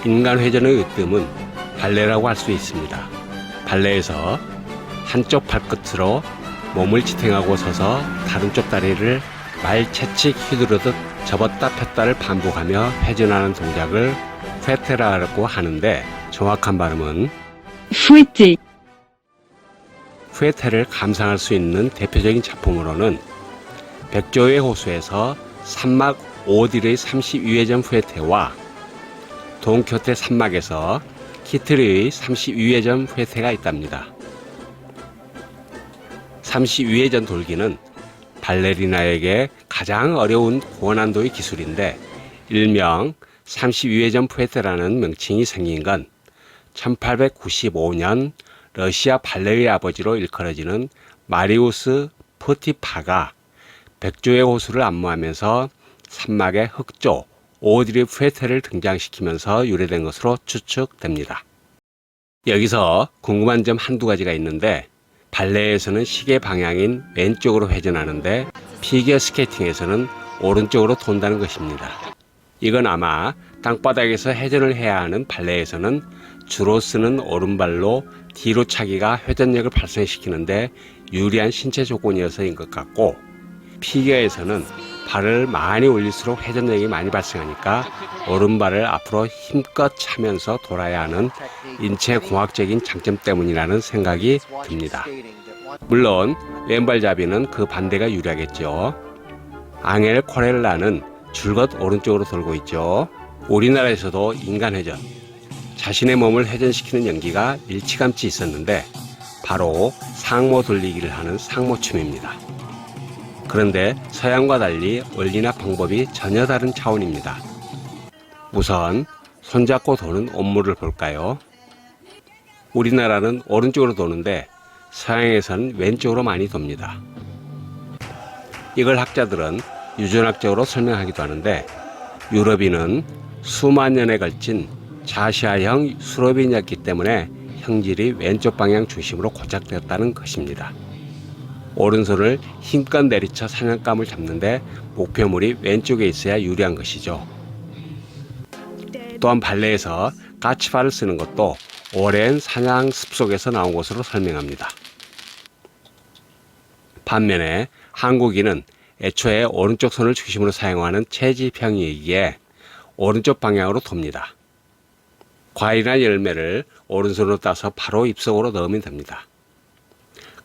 인간 회전의 으뜸은 발레라고 할 수 있습니다. 발레에서 한쪽 발끝으로 몸을 지탱하고 서서 다른 쪽 다리를 말채찍 휘두르듯 접었다 폈다를 반복하며 회전하는 동작을 푸에테라고 하는데 정확한 발음은 fouetter, 푸에테를 감상할 수 있는 대표적인 작품으로는 백조의 호수에서 산막 오딜의 32회전 푸에테와 돈키호테 산막에서 키트리의 32회전 푸에테가 있답니다. 32회전 돌기는 발레리나에게 가장 어려운 고난도의 기술인데 일명 32회전 푸에테라는 명칭이 생긴 건 1895년 러시아 발레의 아버지로 일컬어지는 마리우스 포티파가 백조의 호수를 안무하면서 산막의 흑조 오드리 푸에테를 등장시키면서 유래된 것으로 추측됩니다. 여기서 궁금한 점 한두 가지가 있는데 발레에서는 시계 방향인 왼쪽으로 회전하는데 피겨 스케이팅에서는 오른쪽으로 돈다는 것입니다. 이건 아마 땅바닥에서 회전을 해야 하는 발레에서는 주로 쓰는 오른발로 뒤로 차기가 회전력을 발생시키는데 유리한 신체 조건이어서인 것 같고 피겨에서는 발을 많이 올릴수록 회전력이 많이 발생하니까 오른발을 앞으로 힘껏 차면서 돌아야 하는 인체 공학적인 장점 때문이라는 생각이 듭니다. 물론 왼발잡이는 그 반대가 유리하겠죠. 앙헬 코렐라는 줄곧 오른쪽으로 돌고 있죠. 우리나라에서도 인간회전, 자신의 몸을 회전시키는 연기가 일찌감치 있었는데 바로 상모 돌리기를 하는 상모춤입니다. 그런데 서양과 달리 원리나 방법이 전혀 다른 차원입니다. 우선 손잡고 도는 옴무를 볼까요? 우리나라는 오른쪽으로 도는데 서양에서는 왼쪽으로 많이 돕니다. 이걸 학자들은 유전학적으로 설명하기도 하는데 유럽인은 수만 년에 걸친 자시아형 수로빈이었기 때문에 형질이 왼쪽 방향 중심으로 고착되었다는 것입니다. 오른손을 힘껏 내리쳐 사냥감을 잡는데 목표물이 왼쪽에 있어야 유리한 것이죠. 또한 발레에서 까치발을 쓰는 것도 오랜 사냥 습속에서 나온 것으로 설명합니다. 반면에 한국인은 애초에 오른쪽 손을 중심으로 사용하는 채집형이기에 오른쪽 방향으로 돕니다. 과일이나 열매를 오른손으로 따서 바로 입속으로 넣으면 됩니다.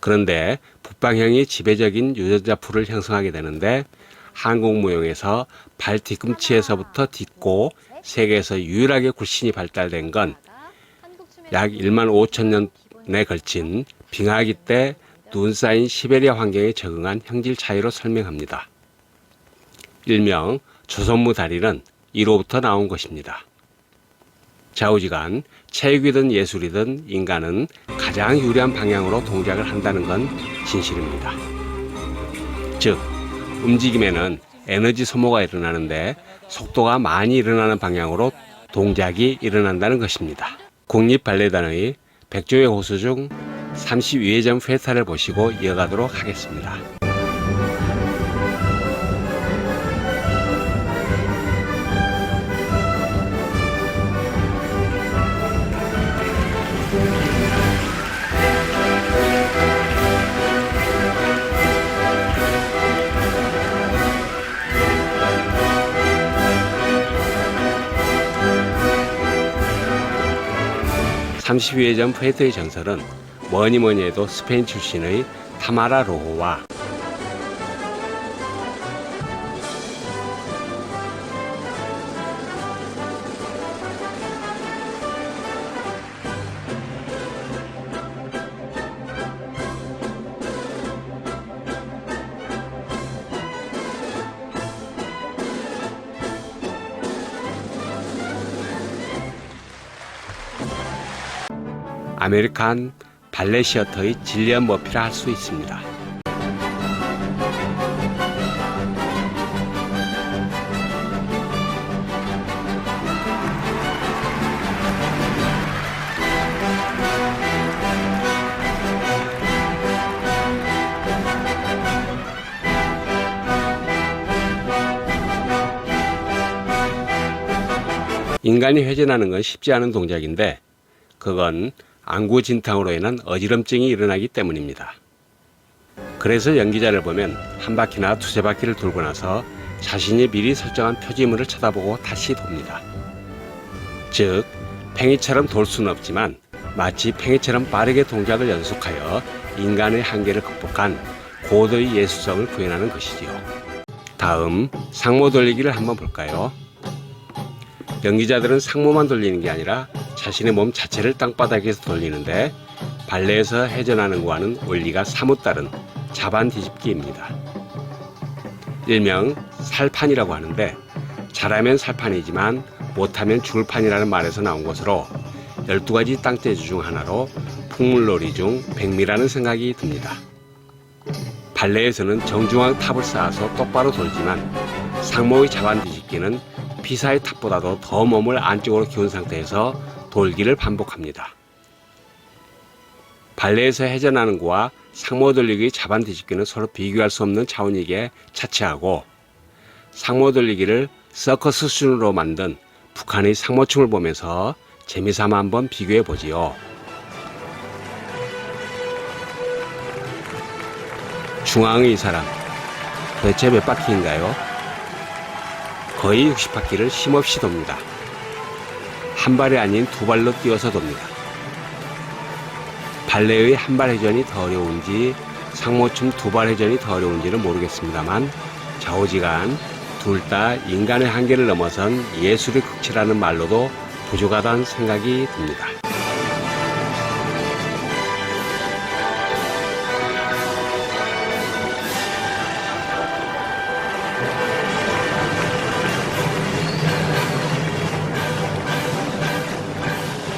그런데 북방향이 지배적인 유전자 풀을 형성하게 되는데 한국 무용에서 발 뒤꿈치에서부터 딛고 세계에서 유일하게 굴신이 발달된 건 약 1만 5천 년에 걸친 빙하기 때 눈 쌓인 시베리아 환경에 적응한 형질 차이로 설명합니다. 일명 조선무 다리는 이로부터 나온 것입니다. 좌우지간 체육이든 예술이든 인간은 가장 유리한 방향으로 동작을 한다는 건 진실입니다. 즉, 움직임에는 에너지 소모가 일어나는데 속도가 많이 일어나는 방향으로 동작이 일어난다는 것입니다. 국립발레단의 백조의 호수 중 32회전 푸에타를 보시고 이어가도록 하겠습니다. (32회전) 푸에타의 전설은 뭐니뭐니 해도 스페인 출신의 타마라 로호와 아메리칸 발레 시어터의 질리언 머피라 할 수 있습니다. 인간이 회전하는 건 쉽지 않은 동작인데 그건 안구진탕으로 인한 어지럼증이 일어나기 때문입니다. 그래서 연기자를 보면 한 바퀴나 두세 바퀴를 돌고 나서 자신이 미리 설정한 표지물을 쳐다보고 다시 돕니다. 즉, 팽이처럼 돌 수는 없지만 마치 팽이처럼 빠르게 동작을 연속하여 인간의 한계를 극복한 고도의 예술성을 구현하는 것이지요. 다음, 상모 돌리기를 한번 볼까요? 연기자들은 상모만 돌리는 게 아니라 자신의 몸 자체를 땅바닥에서 돌리는데 발레에서 회전하는 것과는 원리가 사뭇 다른 자반 뒤집기입니다. 일명 살판이라고 하는데 잘하면 살판이지만 못하면 죽을 판이라는 말에서 나온 것으로 12가지 땅재주 중 하나로 풍물놀이 중 백미라는 생각이 듭니다. 발레에서는 정중앙 탑을 쌓아서 똑바로 돌지만 상모의 자반 뒤집기는 피사의 탑보다도 더 몸을 안쪽으로 기운 상태에서 돌기를 반복합니다. 발레에서 회전하는 것과 상모 돌리기의 자반 뒤집기는 서로 비교할 수 없는 차원이기에 차치하고 상모 돌리기를 서커스 수준으로 만든 북한의 상모춤을 보면서 재미삼아 한번 비교해 보지요. 중앙의 이 사람, 도대체 몇 바퀴인가요? 거의 60바퀴를 쉼없이 돕니다. 한 발이 아닌 두 발로 뛰어서 돕니다. 발레의 한 발 회전이 더 어려운지 상모춤 두 발 회전이 더 어려운지는 모르겠습니다만 좌우지간 둘 다 인간의 한계를 넘어선 예술의 극치라는 말로도 부족하다는 생각이 듭니다.